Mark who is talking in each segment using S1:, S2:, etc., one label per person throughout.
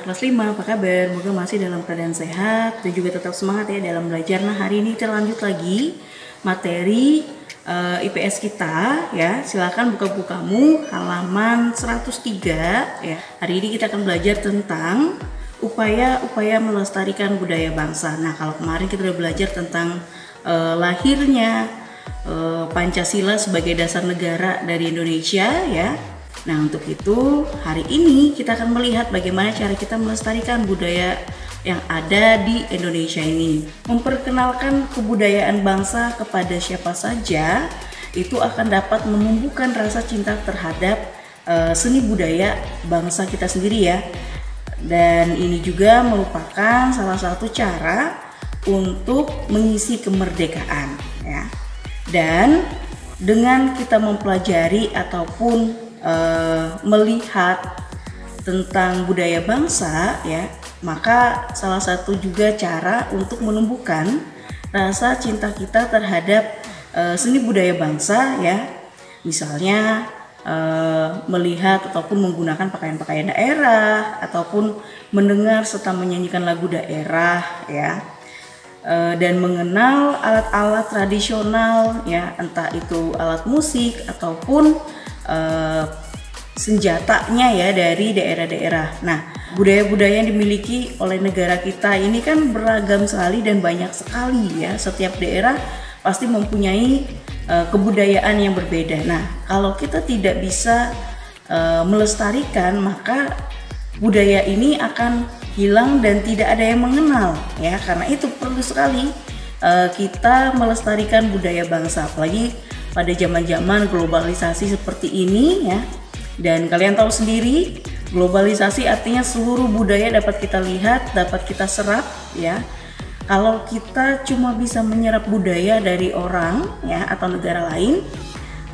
S1: anak kelas 5, apa kabar? Semoga masih dalam keadaan sehat dan juga tetap semangat ya dalam belajar. Nah, hari ini kita lanjut lagi materi IPS kita ya. Silakan buka bukamu halaman 103 ya. Hari ini kita akan belajar tentang upaya-upaya melestarikan budaya bangsa. Nah, kalau kemarin kita udah belajar tentang lahirnya Pancasila sebagai dasar negara dari Indonesia ya. Nah, untuk itu hari ini kita akan melihat bagaimana cara kita melestarikan budaya yang ada di Indonesia ini. Memperkenalkan kebudayaan bangsa kepada siapa saja itu akan dapat menumbuhkan rasa cinta terhadap seni budaya bangsa kita sendiri ya. Dan ini juga merupakan salah satu cara untuk mengisi kemerdekaan ya. Dan dengan kita mempelajari ataupun melihat tentang budaya bangsa ya, maka salah satu juga cara untuk menumbuhkan rasa cinta kita terhadap seni budaya bangsa ya. Misalnya melihat ataupun menggunakan pakaian-pakaian daerah ataupun mendengar serta menyanyikan lagu daerah ya. Dan mengenal alat-alat tradisional ya, entah itu alat musik ataupun senjatanya ya dari daerah-daerah. Nah, budaya-budaya yang dimiliki oleh negara kita ini kan beragam sekali dan banyak sekali ya. Setiap daerah pasti mempunyai kebudayaan yang berbeda. Nah, kalau kita tidak bisa melestarikan, maka budaya ini akan hilang dan tidak ada yang mengenal ya. Karena itu perlu sekali kita melestarikan budaya bangsa, apalagi pada zaman-zaman globalisasi seperti ini ya. Dan kalian tahu sendiri, globalisasi artinya seluruh budaya dapat kita lihat, dapat kita serap ya. Kalau kita cuma bisa menyerap budaya dari orang ya atau negara lain,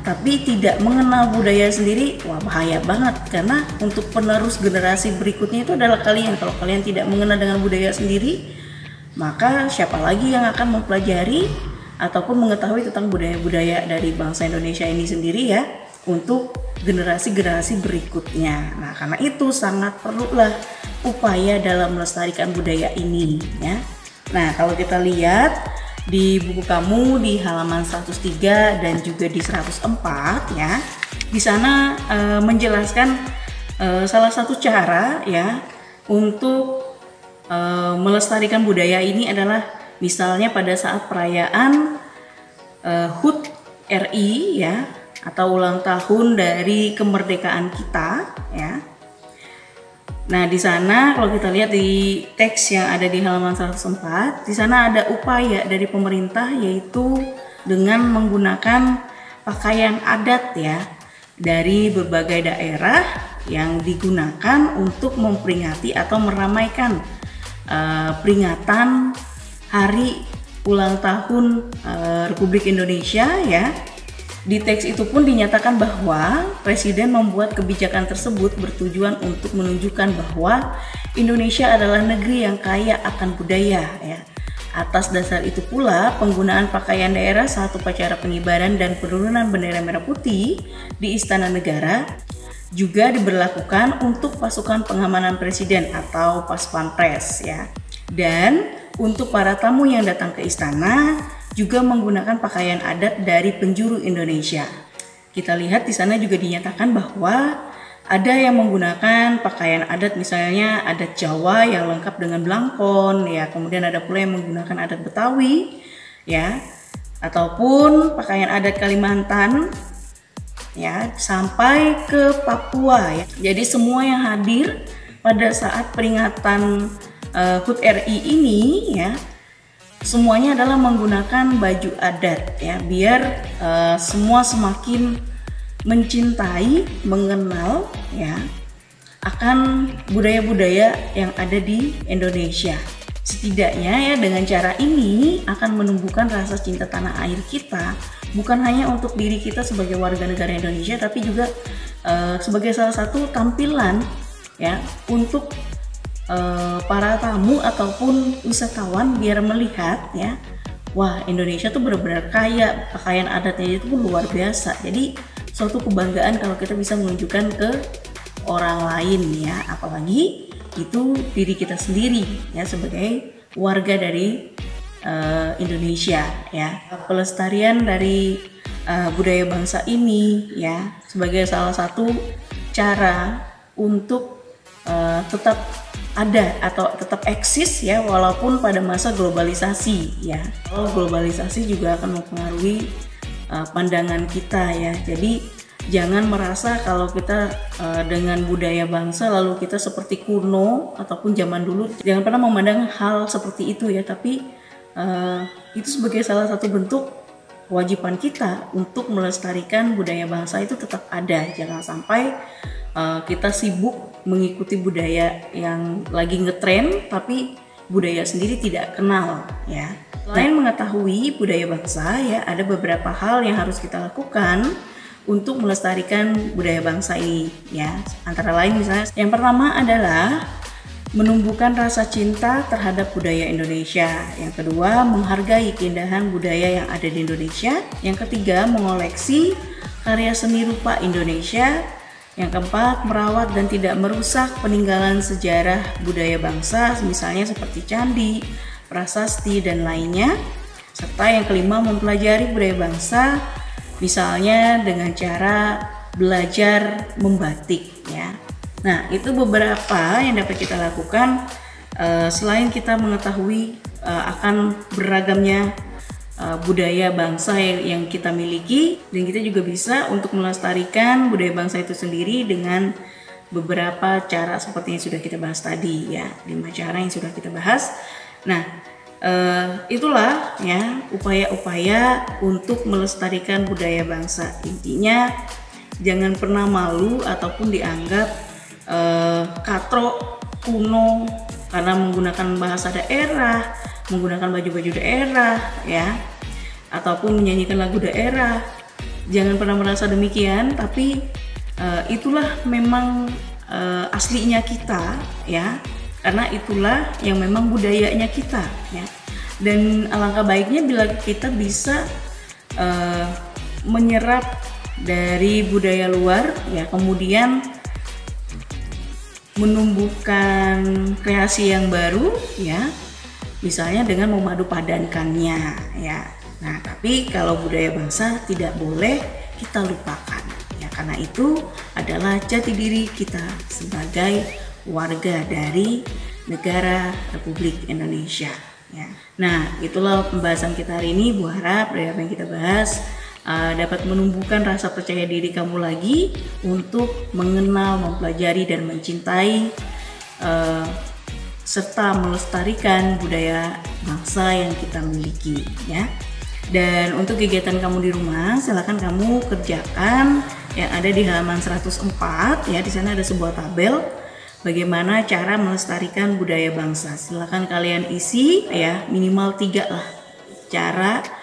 S1: tapi tidak mengenal budaya sendiri, wah bahaya banget. Karena untuk penerus generasi berikutnya itu adalah kalian. Kalau kalian tidak mengenal dengan budaya sendiri, maka siapa lagi yang akan mempelajari ataupun mengetahui tentang budaya-budaya dari bangsa Indonesia ini sendiri ya, untuk generasi-generasi berikutnya. Nah, karena itu sangat perlulah upaya dalam melestarikan budaya ini ya. Nah, kalau kita lihat di buku kamu di halaman 103 dan juga di 104 ya, di sana menjelaskan salah satu cara ya untuk melestarikan budaya ini adalah misalnya pada saat perayaan HUT RI ya, atau ulang tahun dari kemerdekaan kita ya. Nah, di sana kalau kita lihat di teks yang ada di halaman 104, di sana ada upaya dari pemerintah yaitu dengan menggunakan pakaian adat ya dari berbagai daerah yang digunakan untuk memperingati atau meramaikan peringatan hari ulang tahun Republik Indonesia ya. Di teks itu pun dinyatakan bahwa Presiden membuat kebijakan tersebut bertujuan untuk menunjukkan bahwa Indonesia adalah negeri yang kaya akan budaya ya. Atas dasar itu pula penggunaan pakaian daerah saat upacara pengibaran dan penurunan bendera merah putih di Istana Negara juga diberlakukan untuk pasukan pengamanan Presiden atau Paspampres ya. Dan untuk para tamu yang datang ke istana juga menggunakan pakaian adat dari penjuru Indonesia. Kita lihat di sana juga dinyatakan bahwa ada yang menggunakan pakaian adat, misalnya adat Jawa yang lengkap dengan belangkon ya, kemudian ada pula yang menggunakan adat Betawi ya, ataupun pakaian adat Kalimantan ya, sampai ke Papua ya. Jadi semua yang hadir pada saat peringatan HUT RI ini ya, semuanya adalah menggunakan baju adat ya, biar semua semakin mencintai, mengenal ya akan budaya-budaya yang ada di Indonesia. Setidaknya ya dengan cara ini akan menumbuhkan rasa cinta tanah air kita, bukan hanya untuk diri kita sebagai warga negara Indonesia, tapi juga sebagai salah satu tampilan ya untuk para tamu ataupun wisatawan biar melihat ya, wah Indonesia tuh benar-benar kaya, pakaian adatnya itu luar biasa. Jadi suatu kebanggaan kalau kita bisa menunjukkan ke orang lain ya, apalagi itu diri kita sendiri ya sebagai warga dari Indonesia ya. Pelestarian dari budaya bangsa ini ya sebagai salah satu cara untuk tetap ada atau tetap eksis ya walaupun pada masa globalisasi ya. Kalau globalisasi juga akan mempengaruhi pandangan kita ya. Jadi jangan merasa kalau kita dengan budaya bangsa lalu kita seperti kuno ataupun zaman dulu. Jangan pernah memandang hal seperti itu ya, tapi itu sebagai salah satu bentuk kewajiban kita untuk melestarikan budaya bangsa itu tetap ada. Jangan sampai kita sibuk mengikuti budaya yang lagi ngetren tapi budaya sendiri tidak kenal ya. Selain mengetahui budaya bangsa ya, ada beberapa hal yang harus kita lakukan untuk melestarikan budaya bangsa ini ya. Antara lain misalnya yang pertama adalah menumbuhkan rasa cinta terhadap budaya Indonesia. Yang kedua, menghargai keindahan budaya yang ada di Indonesia. Yang ketiga, mengoleksi karya seni rupa Indonesia. Yang keempat, merawat dan tidak merusak peninggalan sejarah budaya bangsa, misalnya seperti candi, prasasti, dan lainnya. Serta yang kelima, mempelajari budaya bangsa, misalnya dengan cara belajar membatik ya. Nah, itu beberapa yang dapat kita lakukan selain kita mengetahui akan beragamnya budaya bangsa yang kita miliki, dan kita juga bisa untuk melestarikan budaya bangsa itu sendiri dengan beberapa cara seperti yang sudah kita bahas tadi ya, 5 cara yang sudah kita bahas. Nah, itulah ya upaya-upaya untuk melestarikan budaya bangsa. Intinya jangan pernah malu ataupun dianggap katrok, kuno karena menggunakan bahasa daerah, menggunakan baju-baju daerah ya, ataupun menyanyikan lagu daerah. Jangan pernah merasa demikian, tapi itulah memang aslinya kita ya, karena itulah yang memang budayanya kita ya. Dan alangkah baiknya bila kita bisa menyerap dari budaya luar ya, kemudian menumbuhkan kreasi yang baru ya, misalnya dengan memadupadankannya ya. Nah, tapi kalau budaya bangsa tidak boleh kita lupakan ya, karena itu adalah jati diri kita sebagai warga dari negara Republik Indonesia ya. Nah, itulah pembahasan kita hari ini. Bu harap dari apa yang kita bahas dapat menumbuhkan rasa percaya diri kamu lagi untuk mengenal, mempelajari, dan mencintai serta melestarikan budaya bangsa yang kita miliki ya. Dan untuk kegiatan kamu di rumah, silakan kamu kerjakan yang ada di halaman 104 ya. Di sana ada sebuah tabel bagaimana cara melestarikan budaya bangsa. Silakan kalian isi ya, minimal 3 lah cara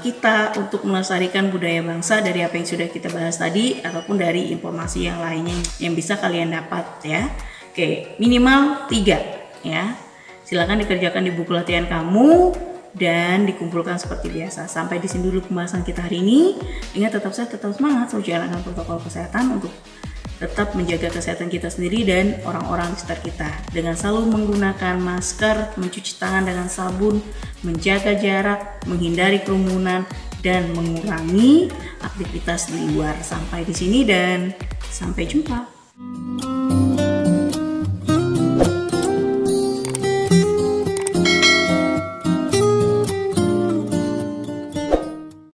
S1: kita untuk melestarikan budaya bangsa dari apa yang sudah kita bahas tadi ataupun dari informasi yang lainnya yang bisa kalian dapat ya. Oke, minimal 3 ya. Silakan dikerjakan di buku latihan kamu dan dikumpulkan seperti biasa. Sampai di sini dulu pembahasan kita hari ini. Ingat, tetap sehat, tetap semangat, selalu jalankan protokol kesehatan untuk tetap menjaga kesehatan kita sendiri dan orang-orang di sekitar kita dengan selalu menggunakan masker, mencuci tangan dengan sabun, menjaga jarak, menghindari kerumunan, dan mengurangi aktivitas di luar. Sampai di sini dan sampai jumpa.